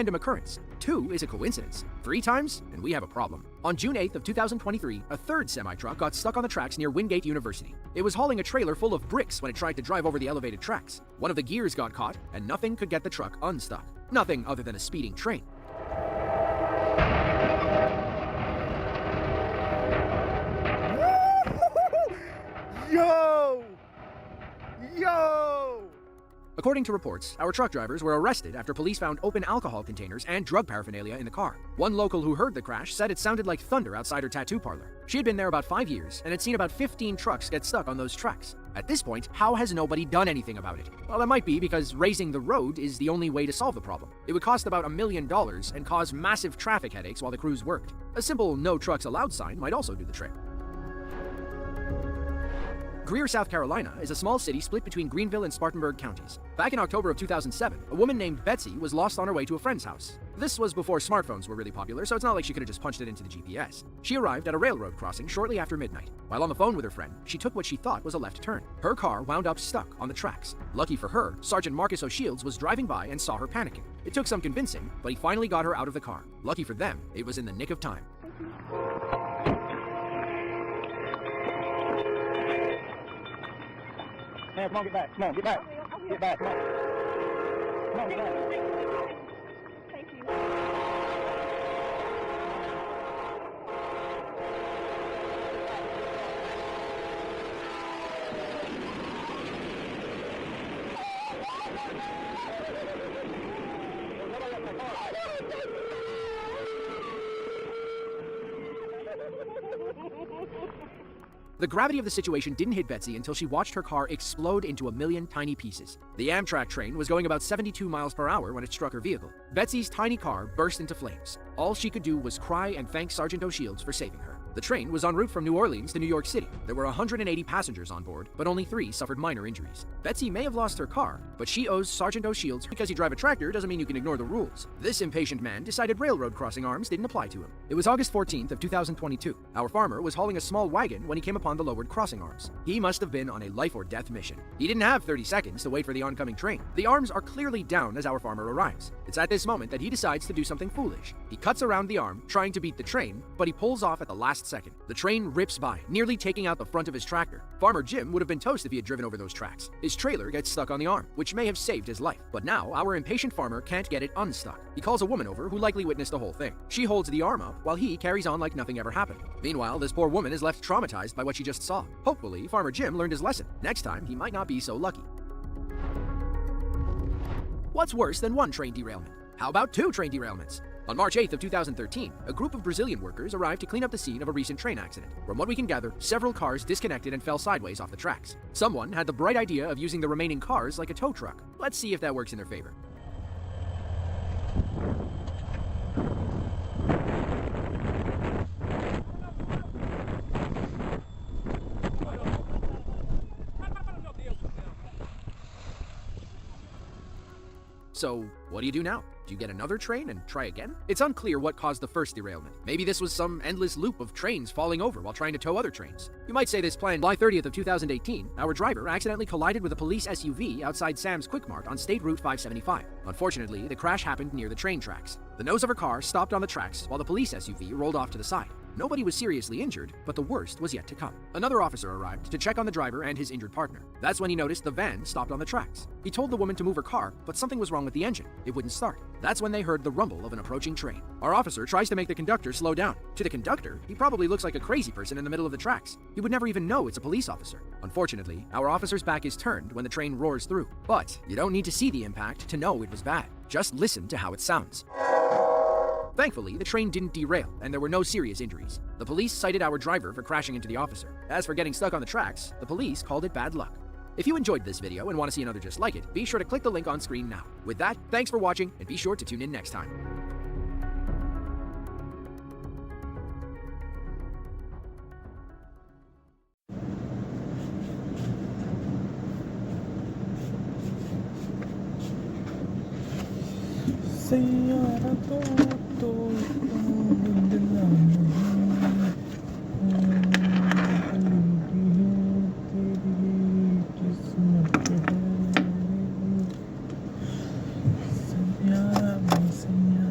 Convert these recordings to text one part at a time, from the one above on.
random occurrence. 2 is a coincidence. 3 times, and we have a problem. On June 8th of 2023, a third semi-truck got stuck on the tracks near Wingate University. It was hauling a trailer full of bricks when it tried to drive over the elevated tracks. One of the gears got caught, and nothing could get the truck unstuck. Nothing other than a speeding train. Yo! According to reports, our truck drivers were arrested after police found open alcohol containers and drug paraphernalia in the car. One local who heard the crash said it sounded like thunder outside her tattoo parlor. She had been there about 5 years and had seen about 15 trucks get stuck on those tracks. At this point, how has nobody done anything about it? Well, that might be because raising the road is the only way to solve the problem. It would cost about $1 million and cause massive traffic headaches while the crews worked. A simple "no trucks allowed" sign might also do the trick. Greer, South Carolina is a small city split between Greenville and Spartanburg counties. Back in October of 2007, a woman named Betsy was lost on her way to a friend's house. This was before smartphones were really popular, so it's not like she could have just punched it into the GPS. She arrived at a railroad crossing shortly after midnight. While on the phone with her friend, she took what she thought was a left turn. Her car wound up stuck on the tracks. Lucky for her, Sergeant Marcus O'Shields was driving by and saw her panicking. It took some convincing, but he finally got her out of the car. Lucky for them, it was in the nick of time. Man, come on, get back. Come on, get back. Get back. Come on. Come on, get back. Thank you. The gravity of the situation didn't hit Betsy until she watched her car explode into 1,000,000 tiny pieces. The Amtrak train was going about 72 miles per hour when it struck her vehicle. Betsy's tiny car burst into flames. All she could do was cry and thank Sergeant O'Shields for saving her. The train was en route from New Orleans to New York City. There were 180 passengers on board, but only 3 suffered minor injuries. Betsy may have lost her car, but she owes Sergeant O'Shields. Because you drive a tractor doesn't mean you can ignore the rules. This impatient man decided railroad crossing arms didn't apply to him. It was August 14th of 2022. Our farmer was hauling a small wagon when he came upon the lowered crossing arms. He must have been on a life or death mission. He didn't have 30 seconds to wait for the oncoming train. The arms are clearly down as our farmer arrives. It's at this moment that he decides to do something foolish. He cuts around the arm, trying to beat the train, but he pulls off at the last second. The train rips by, nearly taking out the front of his tractor. Farmer Jim would have been toast if he had driven over those tracks. His trailer gets stuck on the arm, which may have saved his life. But now, our impatient farmer can't get it unstuck. He calls a woman over who likely witnessed the whole thing. She holds the arm up while he carries on like nothing ever happened. Meanwhile, this poor woman is left traumatized by what she just saw. Hopefully, Farmer Jim learned his lesson. Next time, he might not be so lucky. What's worse than 1 train derailment? How about 2 train derailments? On March 8th of 2013, a group of Brazilian workers arrived to clean up the scene of a recent train accident. From what we can gather, several cars disconnected and fell sideways off the tracks. Someone had the bright idea of using the remaining cars like a tow truck. Let's see if that works in their favor. So, what do you do now? Do you get another train and try again? It's unclear what caused the first derailment. Maybe this was some endless loop of trains falling over while trying to tow other trains. You might say this planned. July 30th of 2018, our driver accidentally collided with a police SUV outside Sam's Quick Mart on State Route 575. Unfortunately, the crash happened near the train tracks. The nose of her car stopped on the tracks while the police SUV rolled off to the side. Nobody was seriously injured, but the worst was yet to come. Another officer arrived to check on the driver and his injured partner. That's when he noticed the van stopped on the tracks. He told the woman to move her car, but something was wrong with the engine. It wouldn't start. That's when they heard the rumble of an approaching train. Our officer tries to make the conductor slow down. To the conductor, he probably looks like a crazy person in the middle of the tracks. He would never even know it's a police officer. Unfortunately, our officer's back is turned when the train roars through. But you don't need to see the impact to know it was bad. Just listen to how it sounds. Thankfully, the train didn't derail, and there were no serious injuries. The police cited our driver for crashing into the officer. As for getting stuck on the tracks, the police called it bad luck. If you enjoyed this video and want to see another just like it, be sure to click the link on screen now. With that, thanks for watching, and be sure to tune in next time. Señora, mi señora.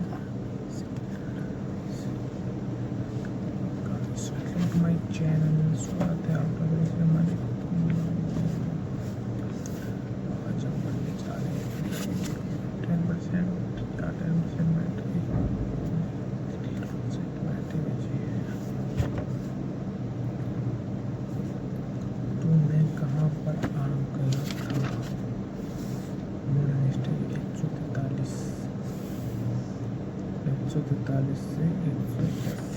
143 से 110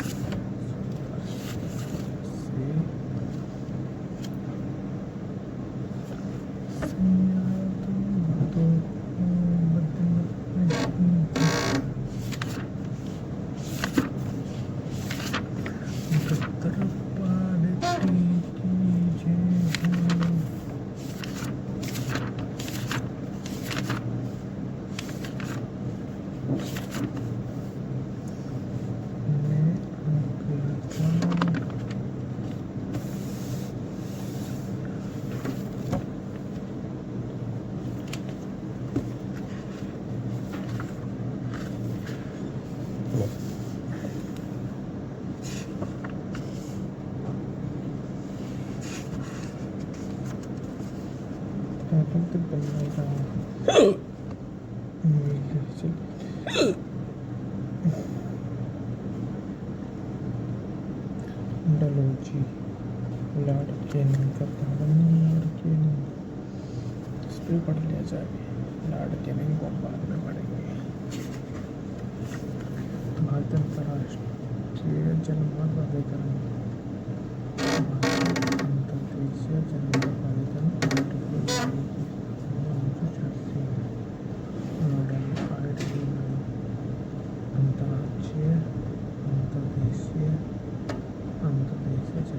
डलोजी लाड़केन का पालन लाड़केन इस पर पढ़ लिया जाए। लाड़केन को बाद में पढ़ेंगे। भारतीय अंतर्राष्ट्रीय जनमत प्राधिकरण अंतर्देशीय जनमत प्राधिकरण अंतर्राष्ट्रीय अंतर्देशीय अंतर्देशीय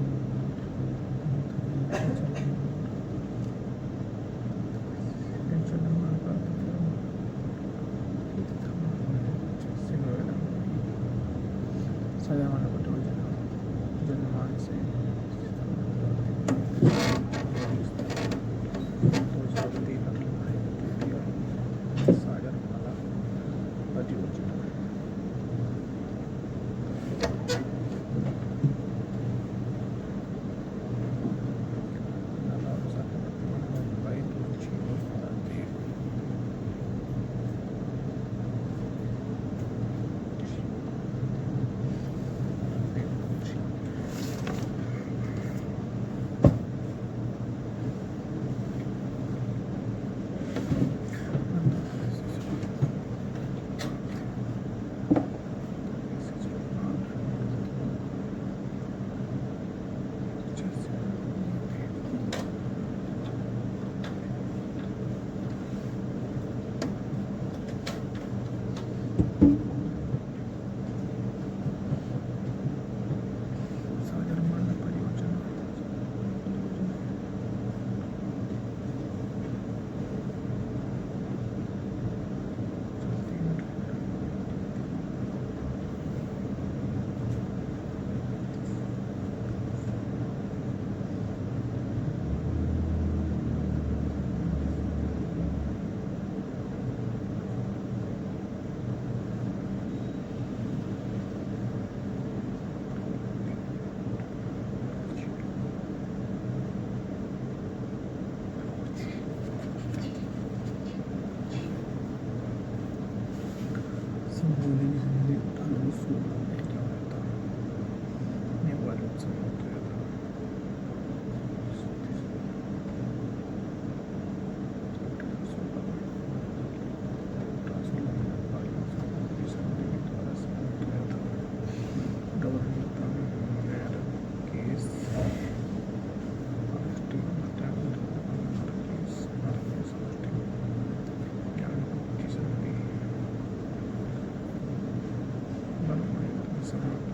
Sama